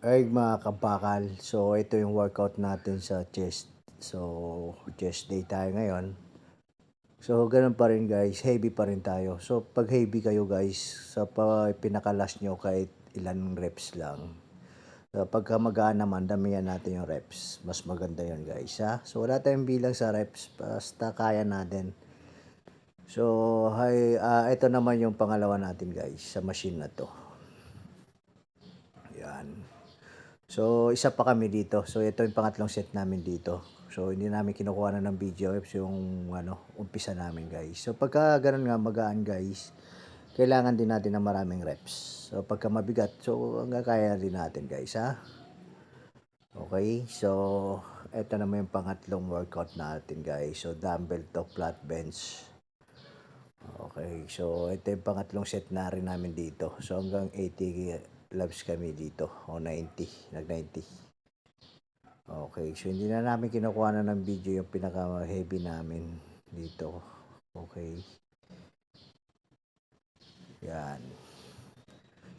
Ay mga kabakal, so ito yung workout natin sa chest. So, chest day tayo ngayon. So, ganun pa rin guys, heavy pa rin tayo. So, pag heavy kayo guys, sa pinakalas nyo kahit ilan reps lang. So, pagka magaan naman, damihan natin yung reps. Mas maganda yun guys ha. So, wala tayong bilang sa reps, basta kaya natin. So, ito naman yung pangalawa natin guys, sa machine na to. Yan. So, isa pa kami dito. So, ito yung pangatlong set namin dito. So, hindi namin kinukuha na ng video yung umpisa namin guys. So, pagka ganun nga magaan guys, kailangan din natin ng maraming reps. So, pagka mabigat, so hanggang kaya din natin guys ha. Okay, so ito naman yung pangatlong workout natin guys. So, dumbbell to flat bench. Okay, so ito yung pangatlong set na rin namin dito. So, hanggang 80 laps kami dito o 90, nag 90. Okay, so hindi na namin kinukuha na ng video yung pinaka-heavy namin dito. Okay. Yan.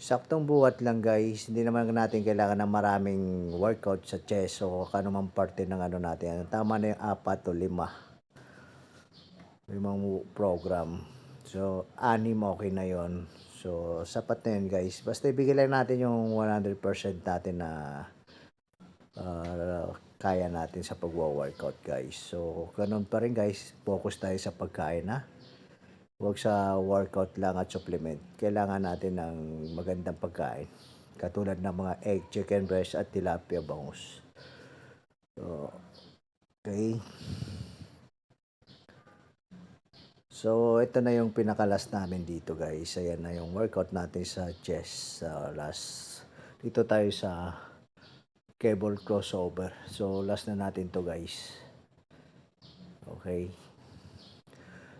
Saktong buhat lang guys. Hindi naman natin kailangan ng maraming workout sa chest o kanumang parte ng ano natin. Tama na yung 4 o 5. Limang program. So, 6 okay na yon. So, sapat na yun guys. Basta ibigay lang natin yung 100% natin na kaya natin sa pagwa-workout guys. So, ganun pa rin guys. Focus tayo sa pagkain ha. Huwag sa workout lang at supplement. Kailangan natin ng magandang pagkain. Katulad ng mga egg, chicken breast at tilapia bangus. So, okay. So, ito na yung pinakalas namin dito guys. Ayan na yung workout natin sa chest. Last. Dito tayo sa cable crossover. So, last na natin to guys. Okay.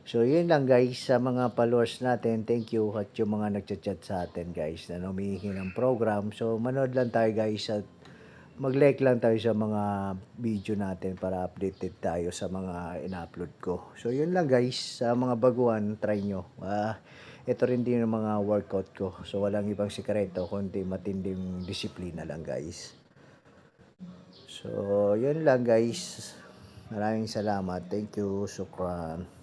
So, yun lang guys sa mga followers natin. Thank you at yung mga nagchat-chat sa atin guys na humihingi ng program. So, manood lang tayo guys at mag-like lang tayo sa mga video natin para updated tayo sa mga ina-upload ko. So, yun lang guys. Sa mga baguhan, try nyo. Ito rin din yung mga workout ko. So, walang ibang sikreto kundi matinding disiplina lang guys. So, yun lang guys. Maraming salamat. Thank you. Shukran.